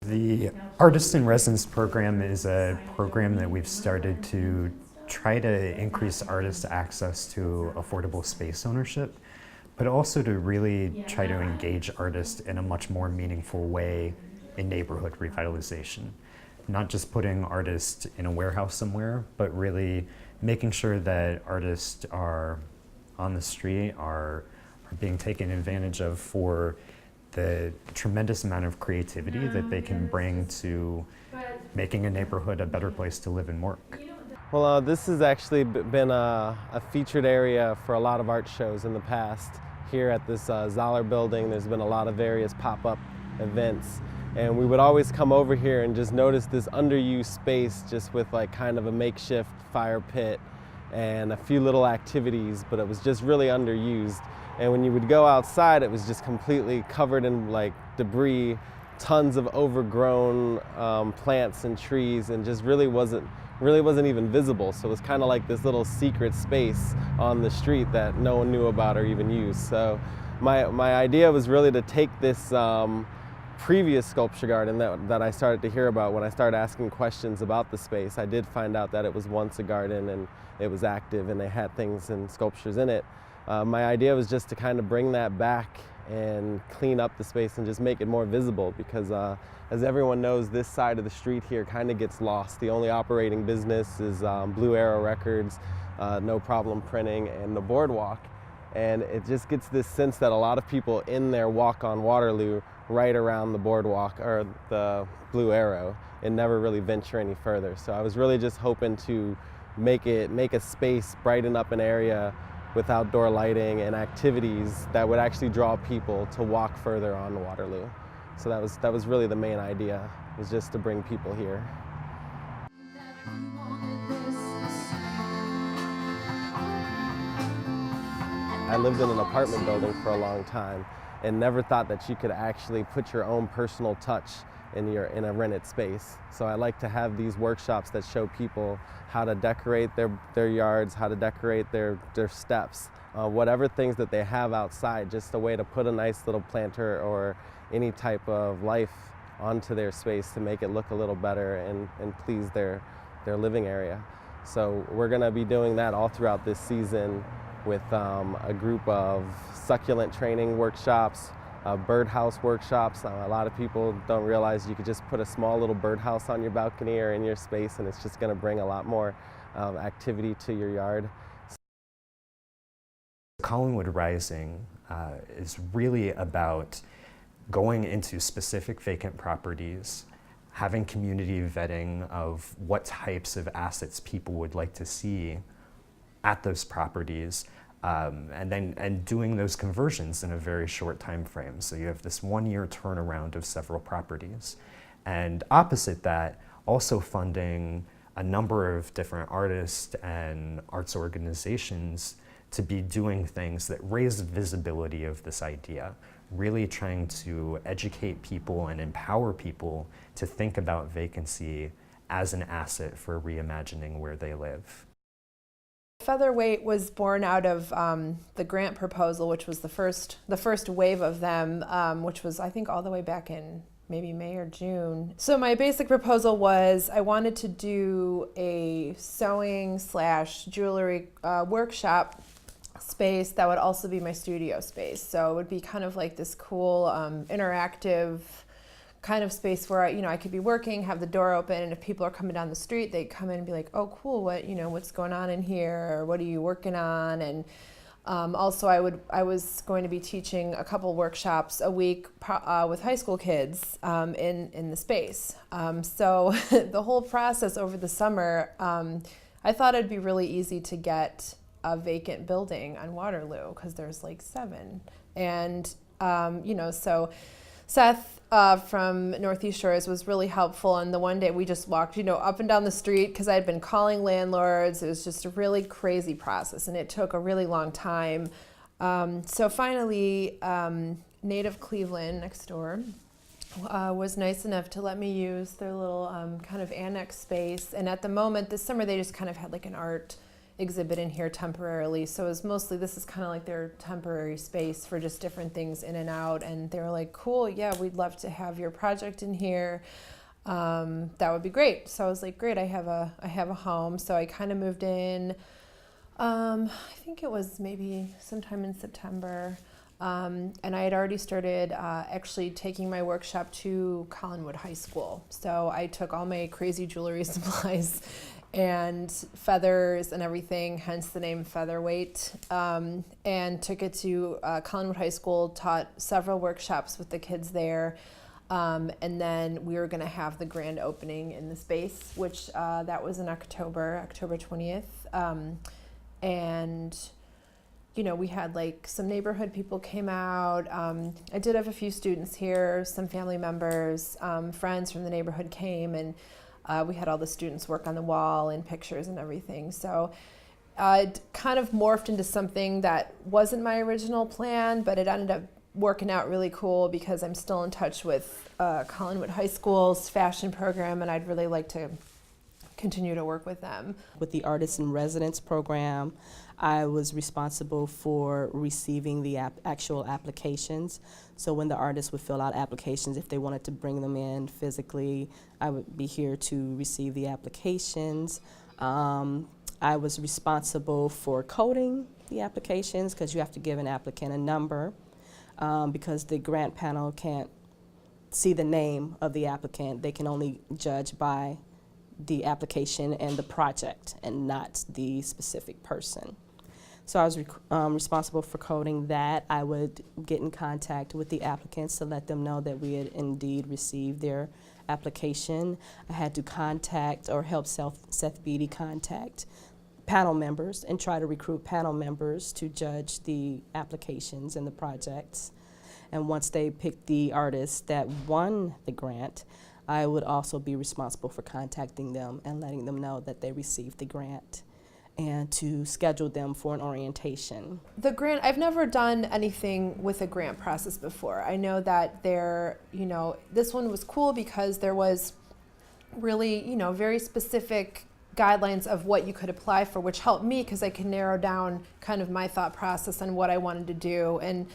The Artist in Residence program is a program that we've started to try to increase artists' access to affordable space ownership, but also to really try to engage artists in a much more meaningful way in neighborhood revitalization. Not just putting artists in a warehouse somewhere, but really making sure that artists are on the street, are being taken advantage of for the tremendous amount of creativity that they can bring to making a neighborhood a better place to live and work. Well, this has actually been a featured area for a lot of art shows in the past. Here at this Zoller building, there's been a lot of various pop-up events. And we would always come over here and just notice this underused space just with like kind of a makeshift fire pit and a few little activities, but it was just really underused. And when you would go outside, it was just completely covered in like debris, tons of overgrown plants and trees, and just really wasn't even visible. So it was kind of like this little secret space on the street that no one knew about or even used. So my idea was really to take this previous sculpture garden that I started to hear about when I started asking questions about the space. I did find out that it was once a garden and it was active and they had things and sculptures in it. My idea was just to kind of bring that back and clean up the space and just make it more visible because as everyone knows, this side of the street here kind of gets lost. The only operating business is Blue Arrow Records, No Problem Printing, and the Boardwalk. And it just gets this sense that a lot of people in their walk on Waterloo right around the boardwalk or the Blue Arrow and never really venture any further. So I was really just hoping to make a space, brighten up an area with outdoor lighting and activities that would actually draw people to walk further on Waterloo. So that was really the main idea, was just to bring people here. I lived in an apartment building for a long time and never thought that you could actually put your own personal touch in a rented space. So I like to have these workshops that show people how to decorate their yards, how to decorate their steps, whatever things that they have outside, just a way to put a nice little planter or any type of life onto their space to make it look a little better and please their living area. So we're gonna be doing that all throughout this season with a group of succulent training workshops, birdhouse workshops. A lot of people don't realize you could just put a small little birdhouse on your balcony or in your space and it's just going to bring a lot more activity to your yard. Collingwood Rising is really about going into specific vacant properties, having community vetting of what types of assets people would like to see at those properties, and doing those conversions in a very short time frame. So you have this 1 year turnaround of several properties. And opposite that, also funding a number of different artists and arts organizations to be doing things that raise visibility of this idea, really trying to educate people and empower people to think about vacancy as an asset for reimagining where they live. Featherweight was born out of the grant proposal, which was the first wave of them, which was I think all the way back in maybe May or June. So my basic proposal was I wanted to do a sewing / jewelry workshop space that would also be my studio space. So it would be kind of like this cool interactive kind of space where I could be working, have the door open, and if people are coming down the street, they come in and be like, "Oh, cool! What's going on in here? Or what are you working on?" And also, I was going to be teaching a couple workshops a week with high school kids in the space. So the whole process over the summer, I thought it'd be really easy to get a vacant building on Waterloo because there's like 7, and so Seth from Northeast Shores was really helpful, and the one day we just walked, up and down the street because I had been calling landlords. It was just a really crazy process, and it took a really long time. So finally, Native Cleveland next door was nice enough to let me use their little kind of annex space. And at the moment, this summer, they just kind of had like an art exhibit in here temporarily. So it was mostly, this is kind of like their temporary space for just different things in and out. And they were like, cool, yeah, we'd love to have your project in here. That would be great. So I was like, great, I have a home. So I kind of moved in, I think it was maybe sometime in September. And I had already started actually taking my workshop to Collinwood High School. So I took all my crazy jewelry supplies and feathers and everything, hence the name Featherweight, and took it to Collinwood High School, taught several workshops with the kids there. And then we were going to have the grand opening in the space, which that was in October 20th. And you know, we had like some neighborhood people came out. I did have a few students here, some family members, friends from the neighborhood came, and we had all the students work on the wall and pictures and everything. So it kind of morphed into something that wasn't my original plan, but it ended up working out really cool because I'm still in touch with Collinwood High School's fashion program, and I'd really like to continue to work with them. With the Artists in Residence program, I was responsible for receiving the actual applications. So when the artists would fill out applications, if they wanted to bring them in physically, I would be here to receive the applications. I was responsible for coding the applications because you have to give an applicant a number because the grant panel can't see the name of the applicant. They can only judge by the application and the project and not the specific person. So I was responsible for coding that. I would get in contact with the applicants to let them know that we had indeed received their application. I had to contact or help Seth Beatty contact panel members and try to recruit panel members to judge the applications and the projects. And once they picked the artists that won the grant, I would also be responsible for contacting them and letting them know that they received the grant and to schedule them for an orientation. The grant, I've never done anything with a grant process before. I know that this one was cool because there was really, very specific guidelines of what you could apply for, which helped me because I could narrow down kind of my thought process on what I wanted to do. And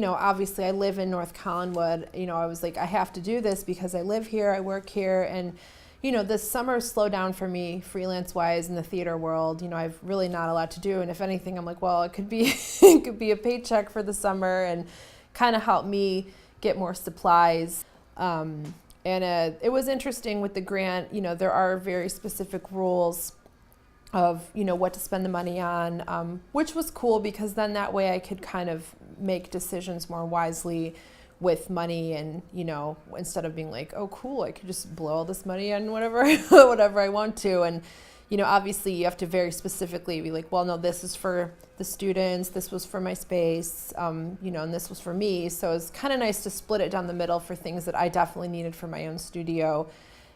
obviously I live in North Collinwood. I was like, I have to do this because I live here, I work here, and this summer slowed down for me freelance-wise in the theater world. I've really not a lot to do, and if anything, I'm like, well, it could be it could be a paycheck for the summer and kind of help me get more supplies. And it was interesting with the grant. There are very specific rules of what to spend the money on, which was cool because then that way I could kind of make decisions more wisely with money, and instead of being like, oh cool, I could just blow all this money on whatever whatever I want to. And obviously you have to very specifically be like, well, no, this is for the students, this was for my space, and this was for me. So it's kind of nice to split it down the middle for things that I definitely needed for my own studio,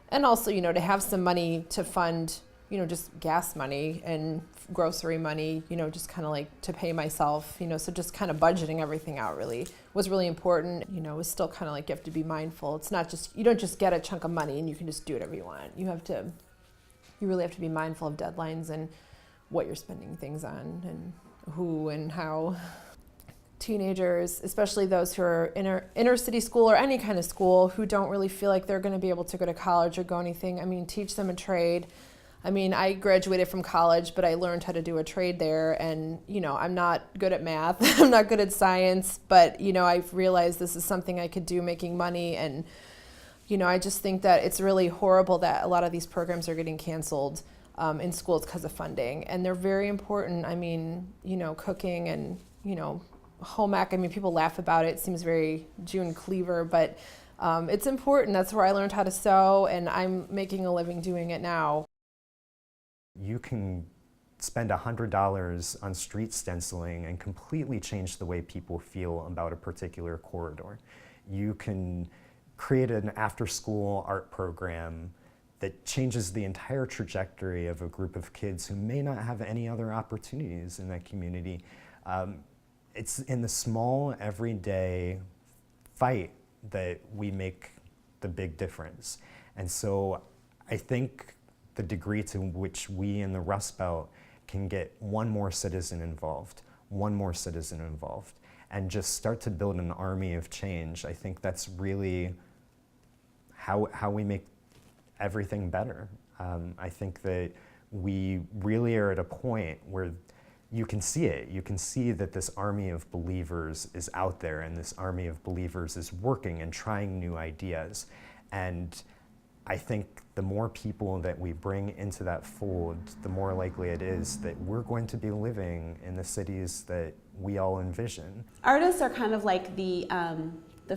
and also to have some money to fund just gas money and grocery money, just kind of like to pay myself, so just kind of budgeting everything out really was really important. It was still kind of like you have to be mindful. It's not just, you don't just get a chunk of money and you can just do whatever you want. You really have to be mindful of deadlines and what you're spending things on and who and how. Teenagers, especially those who are in inner city school or any kind of school who don't really feel like they're going to be able to go to college or go anything, teach them a trade. I graduated from college, but I learned how to do a trade there, and, I'm not good at math, I'm not good at science, but, I've realized this is something I could do making money, and, I just think that it's really horrible that a lot of these programs are getting canceled in schools because of funding, and they're very important. Cooking and, home ec, people laugh about it, it seems very June Cleaver, but it's important. That's where I learned how to sew, and I'm making a living doing it now. You can spend $100 on street stenciling and completely change the way people feel about a particular corridor. You can create an after-school art program that changes the entire trajectory of a group of kids who may not have any other opportunities in that community. It's in the small, everyday fight that we make the big difference. And so I think the degree to which we in the Rust Belt can get one more citizen involved, and just start to build an army of change, I think that's really how we make everything better. I think that we really are at a point where you can see it. You can see that this army of believers is out there, and this army of believers is working and trying new ideas. And I think the more people that we bring into that fold, the more likely it is that we're going to be living in the cities that we all envision. Artists are kind of like the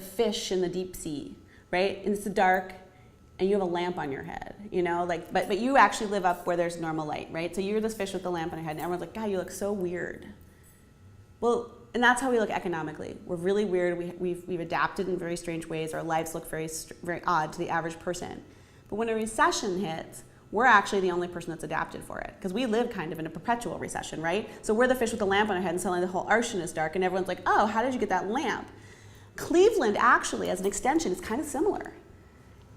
fish in the deep sea, right? And it's dark, and you have a lamp on your head, you know, like, but you actually live up where there's normal light, right? So you're this fish with the lamp on your head, and everyone's like, God, you look so weird. Well, and that's how we look economically. We're really weird. We've adapted in very strange ways. Our lives look very odd to the average person. But when a recession hits, we're actually the only person that's adapted for it, because we live kind of in a perpetual recession, right? So we're the fish with the lamp on our head, and suddenly the whole ocean is dark, and everyone's like, oh, how did you get that lamp? Cleveland actually, as an extension, is kind of similar.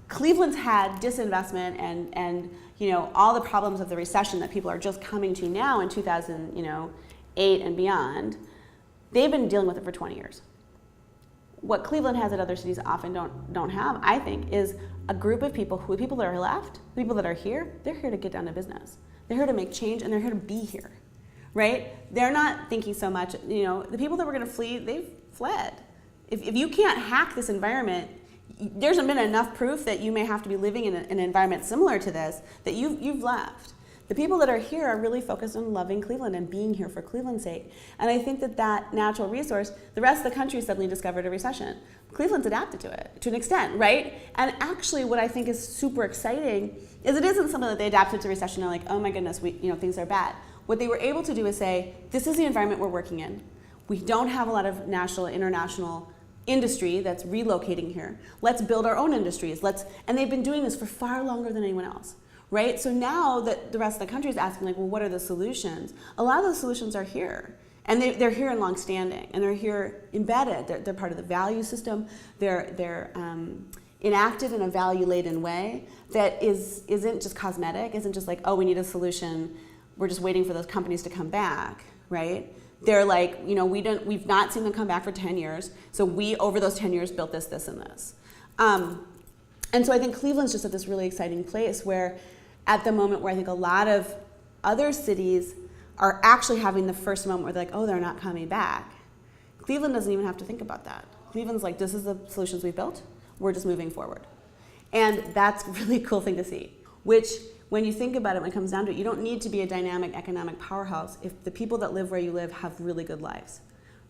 Cleveland's had disinvestment and you know, all the problems of the recession that people are just coming to now in 2008 and beyond. They've been dealing with it for 20 years. What Cleveland has that other cities often don't have, I think, is a group of people that are left, people that are here, they're here to get down to business. They're here to make change, and they're here to be here, right? They're not thinking so much, you know, the people that were gonna flee, they've fled. If you can't hack this environment, there's been enough proof that you may have to be living in an environment similar to this, that you've left. The people that are here are really focused on loving Cleveland and being here for Cleveland's sake. And I think that natural resource, the rest of the country suddenly discovered a recession. Cleveland's adapted to it, to an extent, right? And actually what I think is super exciting is it isn't something that they adapted to recession and like, oh my goodness, things are bad. What they were able to do is say, this is the environment we're working in. We don't have a lot of national, international industry that's relocating here. Let's build our own industries. And they've been doing this for far longer than anyone else, right? So now that the rest of the country is asking, like, well, what are the solutions? A lot of those solutions are here. And they're here in long standing, and they're here embedded. They're part of the value system. They're enacted in a value-laden way that isn't just cosmetic, isn't just like, oh, we need a solution, we're just waiting for those companies to come back, right? They're like, you know, we've not seen them come back for 10 years, so we, over those 10 years, built this, this, and this. And so I think Cleveland's just at this really exciting place where, at the moment where I think a lot of other cities are actually having the first moment where they're like, oh, they're not coming back. Cleveland doesn't even have to think about that. Cleveland's like, this is the solutions we've built, we're just moving forward. And that's a really cool thing to see, which, when you think about it, when it comes down to it, you don't need to be a dynamic economic powerhouse if the people that live where you live have really good lives,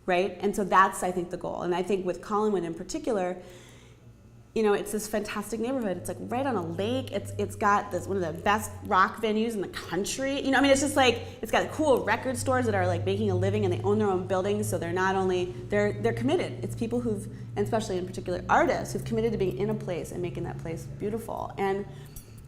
right? And so that's, I think, the goal. And I think with Collinwood in particular, you know, it's this fantastic neighborhood. It's like right on a lake. It's got this one of the best rock venues in the country. You know, I mean, it's just like, it's got cool record stores that are like making a living, and they own their own buildings. So they're not only, they're committed. It's people who've, and especially in particular artists, who've committed to being in a place and making that place beautiful. And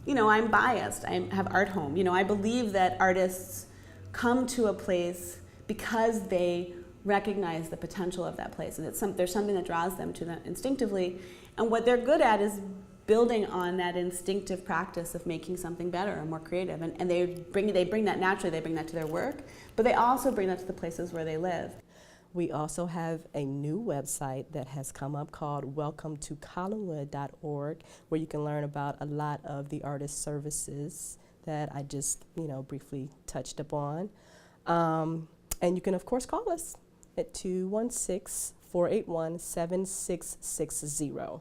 you know, I'm biased. I have Art Home. You know, I believe that artists come to a place because they recognize the potential of that place, and there's something that draws them to them instinctively. And what they're good at is building on that instinctive practice of making something better and more creative. And they bring that naturally. They bring that to their work, but they also bring that to the places where they live. We also have a new website that has come up called welcometocollinwood.org, where you can learn about a lot of the artist services that I just, briefly touched upon. And you can, of course, call us at 216-481-7660.